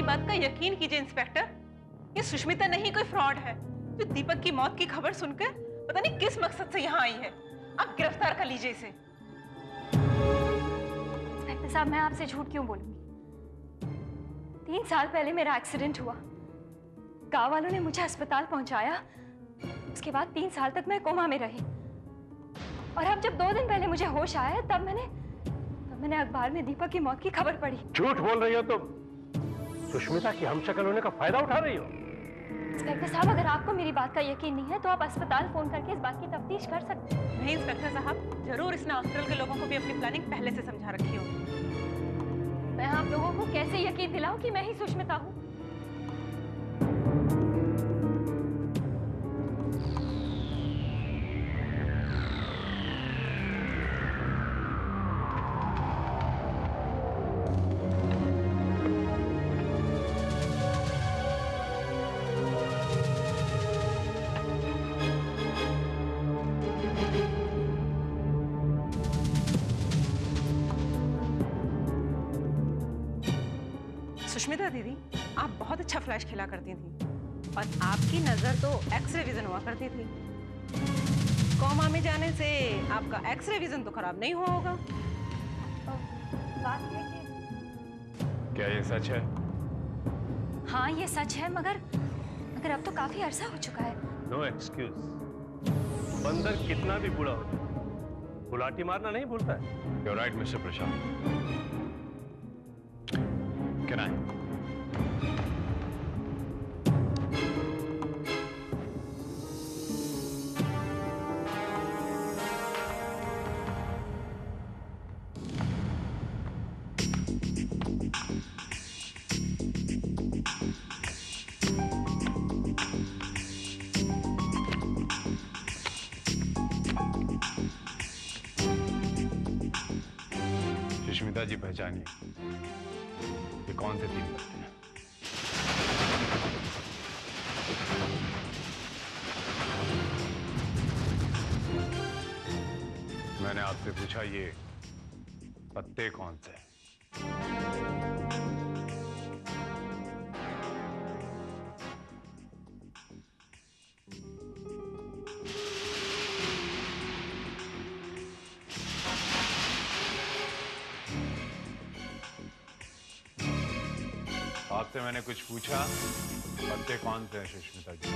बात का यकीन कीजिए इंस्पेक्टर, ये सुष्मिता नहीं कोई फ्रॉड है जो दीपक की मौत की खबर सुनकर पता नहीं किस मकसद से यहाँ आई है। आप गिरफ्तार कर लीजिए इसे। इंस्पेक्टर साहब, मैं आपसे झूठ क्यों बोलूंगी? 3 साल पहले मेरा एक्सीडेंट हुआ, गांव वालों ने मुझे अस्पताल पहुंचाया। उसके बाद 3 साल तक मैं कोमा में रही, और अब जब 2 दिन पहले मुझे होश आया तब मैंने अखबार में दीपक की मौत की खबर पढ़ी। झूठ बोल रही हो तुम। सुष्मिता की हमशक्ल होने का फायदा उठा रही हो। इंस्पेक्टर साहब, अगर आपको मेरी बात का यकीन नहीं है तो आप अस्पताल फोन करके इस बात की तफ्तीश कर सकते हैं। नहीं इंस्पेक्टर साहब, जरूर इसने हॉस्पिटल के लोगों को भी अपनी प्लानिंग पहले से समझा रखी होगी। मैं आप लोगों को कैसे यकीन दिलाऊं कि मैं ही सुष्मिता हूँ? सुष्मिता दीदी, आप बहुत अच्छा फ्लैश खेला करती थी और आपकी नजर तो एक्सरे विजन हुआ करती थी। कोमा में जाने से आपका एक्सरे विजन तो खराब नहीं हुआ होगा। बात है कि क्या ये सच है? हाँ, ये सच है, मगर अब तो काफी अरसा हो चुका है। No excuse. बंदर कितना भी बूढ़ा हो जाए, बुलाटी मारना नहीं भूलता है। You're right, mister Prashant. Can I? Sushmita ji, पहचानिए ये कौन से 3 पत्ते हैं? मैंने आपसे पूछा ये पत्ते कौन से हैं? आपसे मैंने कुछ पूछा, पत्ते कौन से हैं सुष्मिता जी?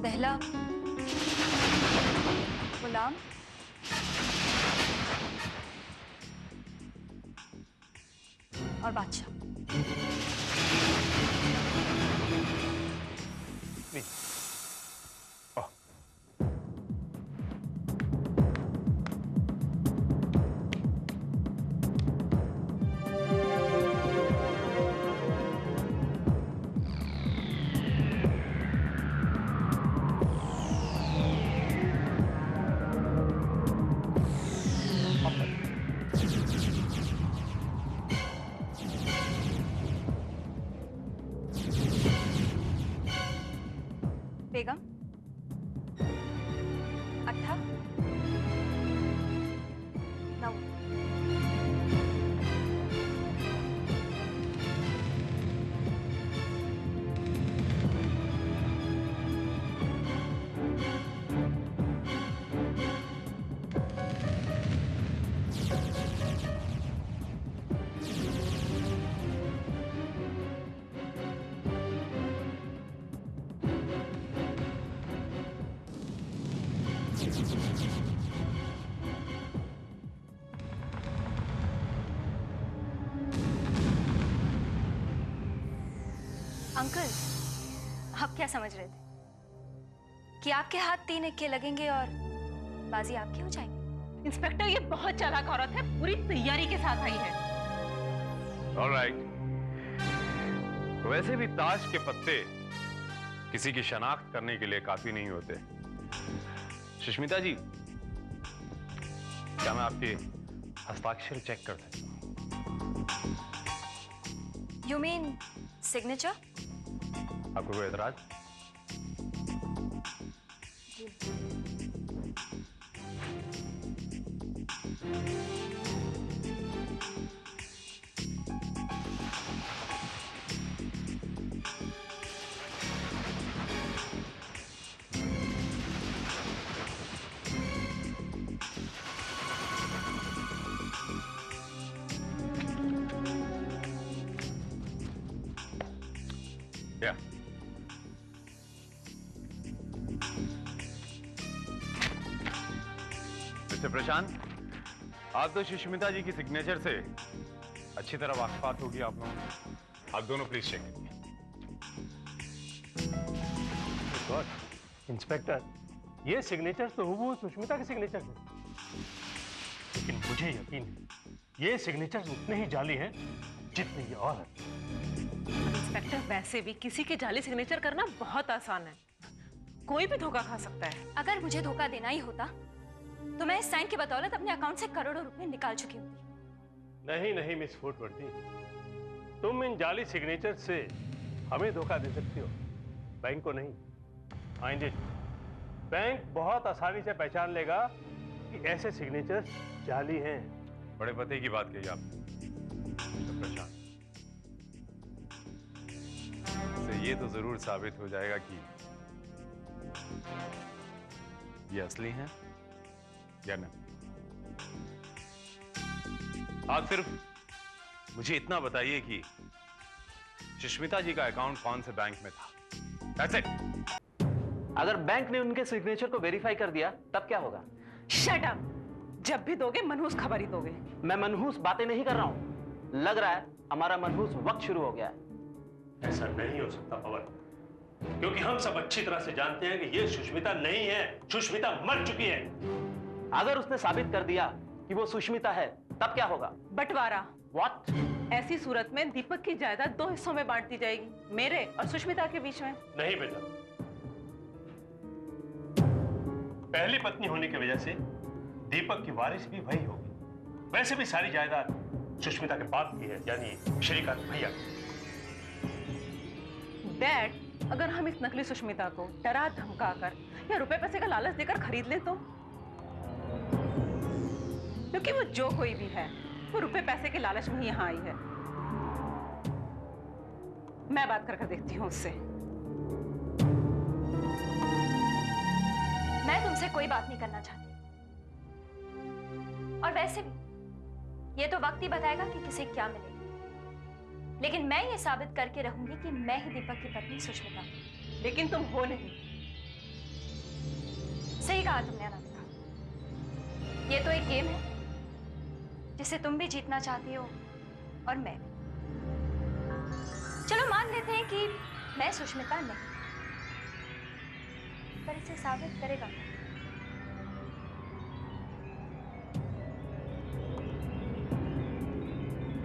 दहला, गुलाम और बादशाह। बेगम, अट्ठा, नौ। अंकल, आप क्या समझ रहे थे कि आपके हाथ 3 इक्के लगेंगे और बाजी आपकी हो जाएगी? इंस्पेक्टर, ये बहुत चालाक औरत है, पूरी तैयारी के साथ आई है। ऑलराइट। वैसे भी ताश के पत्ते किसी की शनाख्त करने के लिए काफी नहीं होते। सुष्मिता जी, क्या मैं आपके हस्ताक्षर चेक कर सकता हूँ? You mean signature? आपको कोई एतराज? क्या? मिस्टर प्रशांत, आप तो सुष्मिता जी की सिग्नेचर से अच्छी तरह वाकफात होगी आप लोगों को। आप दोनों प्लीज चेक करिए। इंस्पेक्टर, ये सिग्नेचर तो हूबहू सुष्मिता के सिग्नेचर है, लेकिन मुझे यकीन है ये सिग्नेचर उतने ही जाली हैं जितने ये औरत। इंस्पेक्टर, वैसे भी किसी के जाली सिग्नेचर करना बहुत आसान है, कोई भी धोखा खा सकता है। अगर मुझे धोखा देना ही होता तो मैं इस साइन की बदौलत अपने अकाउंट से करोड़ों रुपए निकाल चुकी होती। नहीं नहीं मिस फूटवर्ती, तुम इन जाली सिग्नेचर से हमें धोखा दे सकती हो, बैंक को नहीं। Find it. बैंक बहुत आसानी से पहचान लेगा कि ऐसे सिग्नेचर जाली हैं। बड़े पते की बात कही आपने मिस्टर प्रशांत। इससे ये तो जरूर साबित हो जाएगा कि ये असली हैं या नहीं। आप सिर्फ मुझे इतना बताइए कि सुष्मिता जी का अकाउंट कौन से बैंक में था। That's it. अगर बैंक ने उनके सिग्नेचर को वेरीफाई कर दिया तब क्या होगा? Shut up! जब भी दोगे मनहूस खबर ही दोगे। मैं मनहूस बातें नहीं कर रहा हूं, लग रहा है हमारा मनहूस वक्त शुरू हो गया है। ऐसा नहीं हो सकता पवन, क्योंकि हम सब अच्छी तरह से जानते हैं कि ये सुष्मिता नहीं है, सुष्मिता मर चुकी है। अगर उसने साबित कर दिया कि वो सुष्मिता है तब क्या होगा? बंटवारा। What? ऐसी सूरत में दीपक की जायदाद 2 हिस्सों में बांट दी जाएगी, मेरे और सुष्मिता के बीच में। नहीं बेटा, पहली पत्नी होने की वजह से दीपक की वारिस भी वही होगी। वैसे भी सारी जायदाद सुष्मिता के बाप की है, यानी श्रीकांत भैया। डैड, अगर हम इस नकली सुष्मिता को डरा धमका कर या रुपए पैसे का लालच देकर खरीद लें तो? क्योंकि वो जो कोई भी है वो रुपए पैसे के लालच में ही यहाँ आई है। मैं बात कर देखती हूँ उससे। मैं तुमसे कोई बात नहीं करना चाहती, और वैसे भी ये तो वक्त ही बताएगा कि किसे क्या मिलेगा। लेकिन मैं ये साबित करके रहूंगी कि मैं ही दीपक की पत्नी सुष्मिता हूं। लेकिन तुम हो नहीं। सही कहा तुमने अनामिका, ये तो एक गेम है जिसे तुम भी जीतना चाहती हो और मैं भी। चलो मान लेते हैं कि मैं सुष्मिता नहीं, पर इसे साबित करेगा कौन?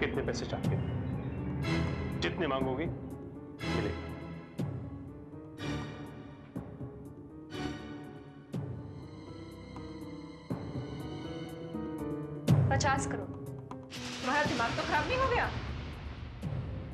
कितने पैसे चाहते हो? जितने मांगोगी मिलेगी। 50 करोड़। तुम्हारा दिमाग तो खराब नहीं हो गया?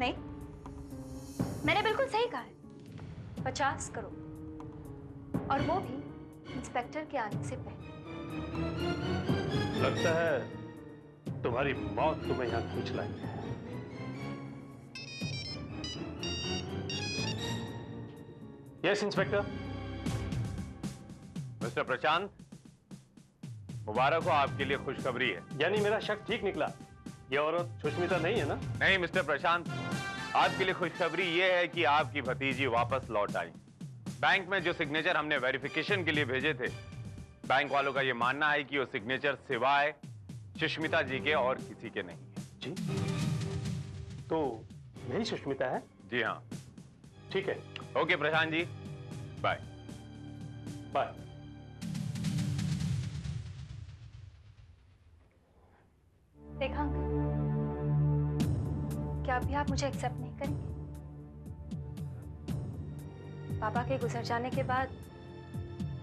नहीं, मैंने बिल्कुल सही कहा है, 50 करोड़, और वो भी इंस्पेक्टर के आने से पहले। लगता है तुम्हारी मौत तुम्हें यहां खींच लाई है। Yes inspector. मिस्टर प्रशांत, मुबारक हो, आपके लिए खुशखबरी है। यानी मेरा शक ठीक निकला, ये औरत सुष्मिता नहीं है ना? नहीं मिस्टर प्रशांत, आपके लिए खुशखबरी यह है कि आपकी भतीजी वापस लौट आई। बैंक में जो सिग्नेचर हमने वेरिफिकेशन के लिए भेजे थे, बैंक वालों का यह मानना है कि वो सिग्नेचर सिवाय सुष्मिता जी के और किसी के नहीं है। जी, तो यही सुष्मिता है? जी हाँ। ठीक है। Okay Prashant ji, bye bye. देखा अंकल, क्या अभी आप मुझे एक्सेप्ट नहीं करेंगे? पापा के गुजर जाने के बाद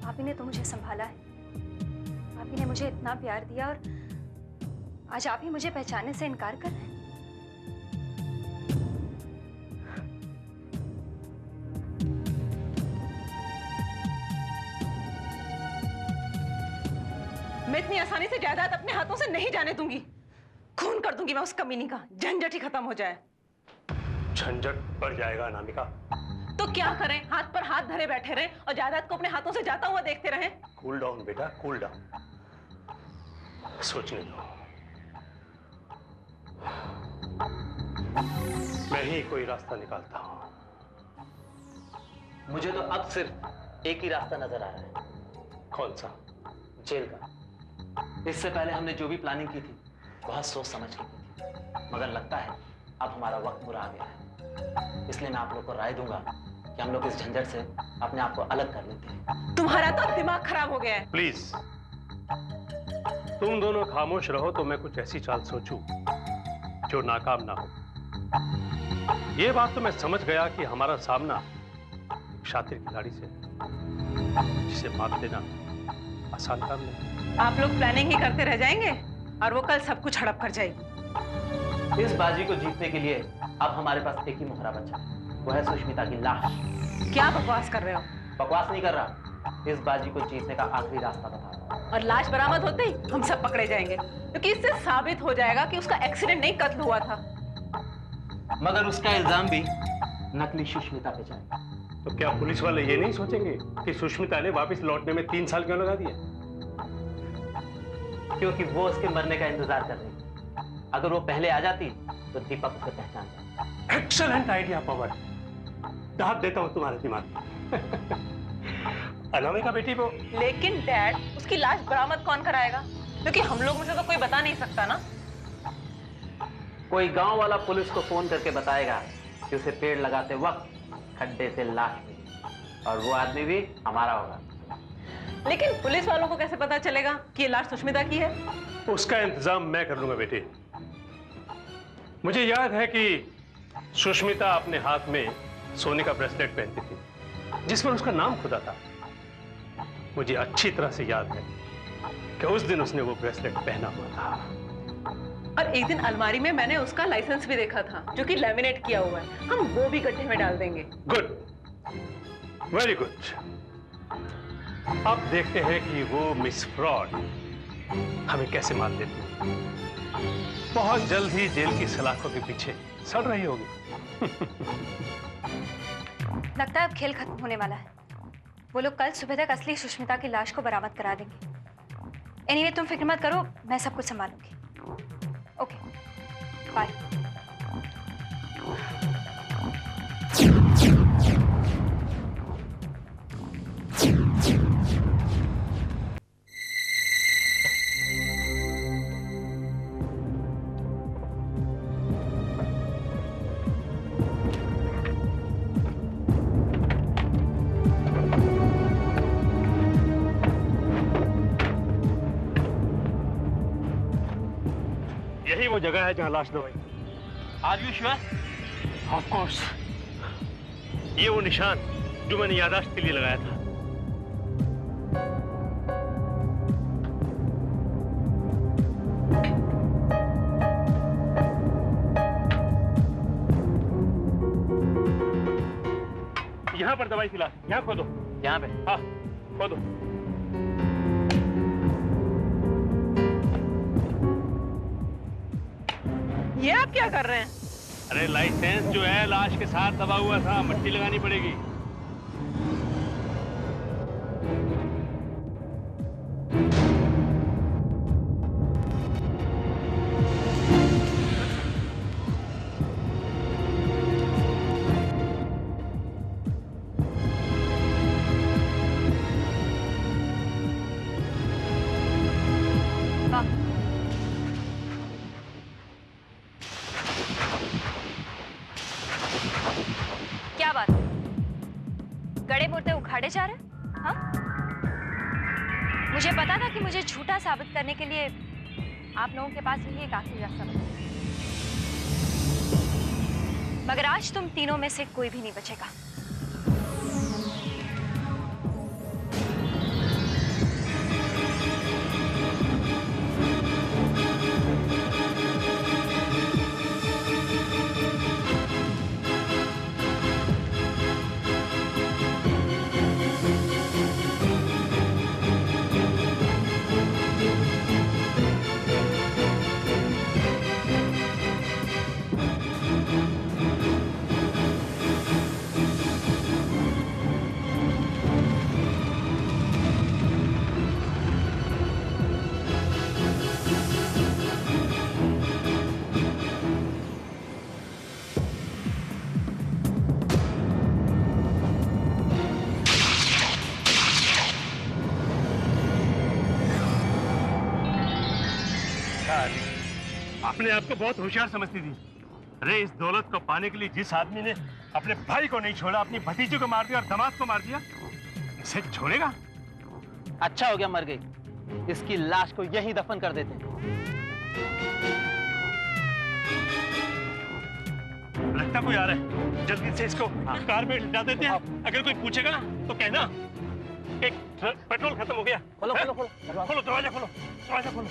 भाभी ने तो मुझे संभाला है। भाभी ने मुझे इतना प्यार दिया, और आज आप ही मुझे पहचानने से इनकार कर रहे हैं। मैं इतनी आसानी से जायदाद अपने हाथों से नहीं जाने दूंगी। खून कर दूंगी मैं उस कमीनी का, झंझट ही खत्म हो जाए। झंझट बढ़ जाएगा अनामिका। तो क्या करें, हाथ पर हाथ धरे बैठे रहें और जायदाद को अपने हाथों से जाता हुआ देखते रहें? कूल डाउन बेटा, कूल डाउन। सोचने दो, मैं ही कोई रास्ता निकालता हूं। मुझे तो अब सिर्फ एक ही रास्ता नजर आ रहा है। कौन सा? जेल का। इससे पहले हमने जो भी प्लानिंग की थी बहुत सोच समझ के की थी, मगर लगता है अब हमारा वक्त बुरा आ गया है। इसलिए मैं आप लोग को राय दूंगा कि हम लोग इस झंझट से अपने आप को अलग कर लेते हैं। तुम्हारा तो दिमाग खराब हो गया है। प्लीज तुम दोनों खामोश रहो तो मैं कुछ ऐसी चाल सोचूं जो नाकाम ना हो। ये बात तो मैं समझ गया कि हमारा सामना एक शातिर खिलाड़ी से है, जिसे मात देना आसान काम नहीं। आप लोग प्लानिंग ही करते रह जाएंगे और वो कल सब कुछ हड़प कर जाएगी। इस बाजी को जीतने के लिए अब हमारे पास एक ही मुहरा बचा है, वो है सुष्मिता की लाश। क्या बकवास कर रहे हो? बकवास नहीं कर रहा, इस बाजी को जीतने का आखिरी रास्ता बता रहा हूं। और लाश बरामद होते ही हम सब पकड़े जाएंगे, क्योंकि इससे साबित हो जाएगा कि उसका एक्सीडेंट नहीं, कत्ल हुआ था। मगर उसका इल्जाम भी नकली सुष्मिता पे जाएगा। तो क्या पुलिस वाले ये नहीं सोचेंगे कि सुष्मिता ने वापस लौटने में 3 साल क्यों लगा दिया? क्योंकि वो उसके मरने का इंतजार कर रही थी। अगर वो पहले आ जाती तो दीपक उसे पहचान जाता। एक्सीलेंट आइडिया पवन, दाद देता हूं तुम्हारे दिमाग में। अनामिका बेटी वो। लेकिन डैड, उसकी लाश बरामद कौन कराएगा? क्योंकि हम लोग में से तो कोई बता नहीं सकता ना। कोई गांव वाला पुलिस को फोन करके बताएगा कि उसे पेड़ लगाते वक्त खड्डे से लाश मिली, और वो आदमी भी हमारा होगा। लेकिन पुलिस वालों को कैसे पता चलेगा कि ये लाश सुष्मिता की है? उसका इंतजाम मैं कर लूंगा बेटे। मुझे याद है कि सुष्मिता अपने हाथ में सोने का ब्रेसलेट पहनती थी जिस पर उसका नाम खुदा था। मुझे अच्छी तरह से याद है कि उस दिन उसने वो ब्रेसलेट पहना हुआ था। और एक दिन अलमारी में मैंने उसका लाइसेंस भी देखा था, जो कि लैमिनेट किया हुआ है। हम वो भी गड्ढे में डाल देंगे। Good, very good. अब देखते हैं कि वो मिस फ्रॉड हमें कैसे मार देती है। बहुत जल्द ही जेल की सलाखों के पीछे सड़ रही होगी। लगता है अब खेल खत्म होने वाला है। वो लोग कल सुबह तक असली सुष्मिता की लाश को बरामद करा देंगे। एनीवे, तुम फिक्र मत करो, मैं सब कुछ संभालूंगी। Okay, bye. यही वो जगह है जहां लाश दबाई। Are you sure? Of course. ये वो निशान जो मैंने याददाश्त के लिए लगाया था। यहां पर दवाई थी लाश। यहां खोदो। यहाँ पे? हाँ, खोदो। ये आप क्या कर रहे हैं? अरे लाइसेंस जो है लाश के साथ दबा हुआ था, मट्टी लगानी पड़ेगी। क्या बात? गड़े मुर्दे उखाड़े जा रहे हैं? हाँ? मुझे पता था कि मुझे झूठा साबित करने के लिए आप लोगों के पास यही एक आखिरी रास्ता बचा। मगर आज तुम तीनों में से कोई भी नहीं बचेगा। अपने आप को बहुत होशियार समझती थी। अरे इस दौलत को पाने के लिए जिस आदमी ने अपने भाई को नहीं छोड़ा, अपनी भतीजी को मार दिया और दामाद को मार दिया, इसे छोड़ेगा? अच्छा हो गया मर गई, इसकी लाश को यहीं दफन कर देते हैं। लगता कोई आ रहा है, जल्दी से इसको कार में ले देते हैं। अगर कोई पूछेगा ना तो कहना एक पेट्रोल खत्म हो गया। खोलो खोलो खोलो खोलो दरवाजा, खोलो दरवाजा, खोलो।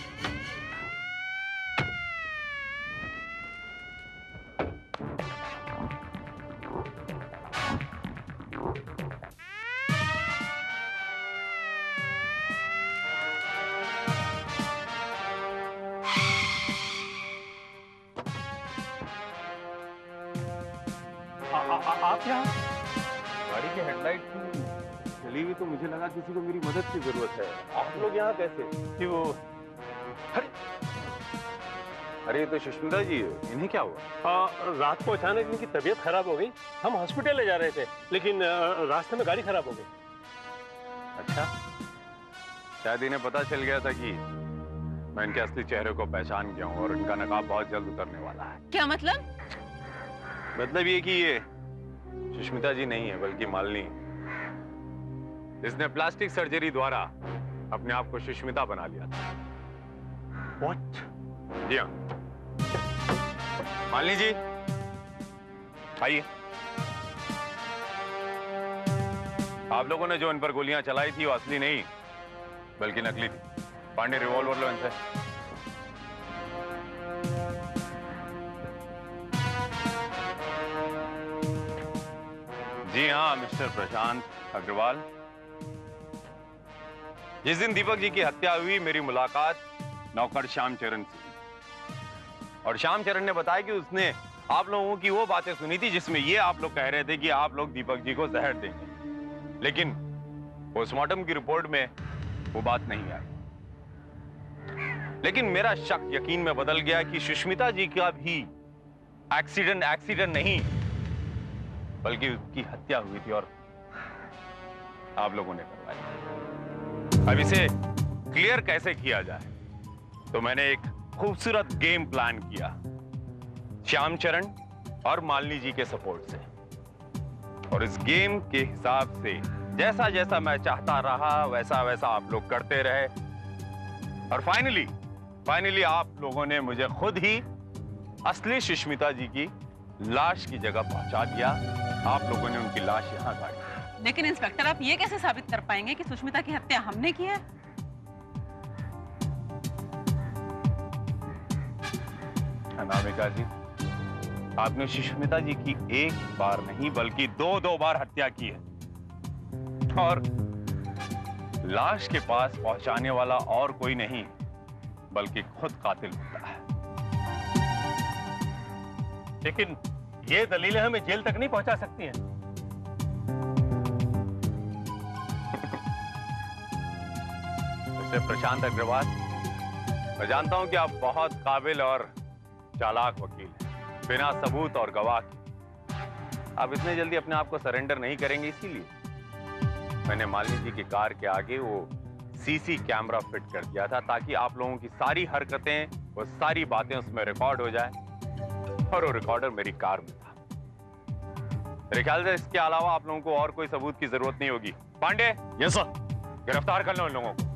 आप यहाँ? गाड़ी की हेडलाइट चली हुई तो मुझे लगा किसी को मेरी मदद की जरूरत है। आप लोग यहाँ कैसे? कि वो अरे ये तो सुष्मिता जी है, इन्हें क्या हुआ? रात को अचानक इनकी तबीयत खराब हो गई। हम हॉस्पिटल ले जा रहे थे, लेकिन रास्ते में गाड़ी खराब हो गई। अच्छा, शायद इन्हें पता चल गया था कि मैं इनके असली चेहरे को पहचान गया हूँ और इनका नकाब बहुत जल्द उतरने वाला है। क्या मतलब? मतलब ये कि ये सुष्मिता जी नहीं है बल्कि मालिनी। इसने प्लास्टिक सर्जरी द्वारा अपने आप को सुष्मिता बना लिया था। What? जी हाँ, मालिनी जी आइए। आप लोगों ने जो इन पर गोलियां चलाई थी वो असली नहीं बल्कि नकली थी। पांडे रिवॉल्वर लो इनसे। जी हाँ मिस्टर प्रशांत अग्रवाल, जिस दिन दीपक जी की हत्या हुई मेरी मुलाकात नौकर श्याम चरण से, और श्याम चरण ने बताया कि उसने आप लोगों की वो बातें सुनी थी जिसमें ये आप लोग कह रहे थे कि आप लोग दीपक जी को जहर देंगे, लेकिन पोस्टमार्टम की रिपोर्ट में वो बात नहीं आई। लेकिन मेरा शक यकीन में बदल गया कि सुष्मिता जी का भी एक्सीडेंट नहीं बल्कि उसकी हत्या हुई थी और आप लोगों ने करवाई। अब इसे क्लियर कैसे किया जाए, तो मैंने एक खूबसूरत गेम प्लान किया श्याम चरण और मालिनी जी के सपोर्ट से, और इस गेम के हिसाब से जैसा जैसा मैं चाहता रहा वैसा वैसा आप लोग करते रहे, और फाइनली आप लोगों ने मुझे खुद ही असली सुष्मिता जी की लाश की जगह पहुंचा दिया। आप लोगों ने उनकी लाश यहां गाड़ी। लेकिन इंस्पेक्टर, आप ये कैसे साबित कर पाएंगे कि सुष्मिता की हत्या हमने की है? अनामिका जी, आपने सुष्मिता जी की एक बार नहीं बल्कि दो बार हत्या की है, और लाश के पास पहुंचाने वाला और कोई नहीं बल्कि खुद कातिल होता है। लेकिन ये दलीलें हमें जेल तक नहीं पहुंचा सकती हैं। मिस्टर प्रशांत अग्रवाल, मैं जानता हूं कि आप बहुत काबिल और चालाक वकील हैं। बिना सबूत और गवाह के आप इतने जल्दी अपने आप को सरेंडर नहीं करेंगे, इसीलिए मैंने मालिनी जी की कार के आगे वो सीसी कैमरा फिट कर दिया था, ताकि आप लोगों की सारी हरकतें, वो सारी बातें उसमें रिकॉर्ड हो जाए, और वो रिकॉर्डर मेरी कार में था। मेरे ख्याल से इसके अलावा आप लोगों को और कोई सबूत की जरूरत नहीं होगी। Pandey, yes sir. गिरफ्तार कर लो इन लोगों को।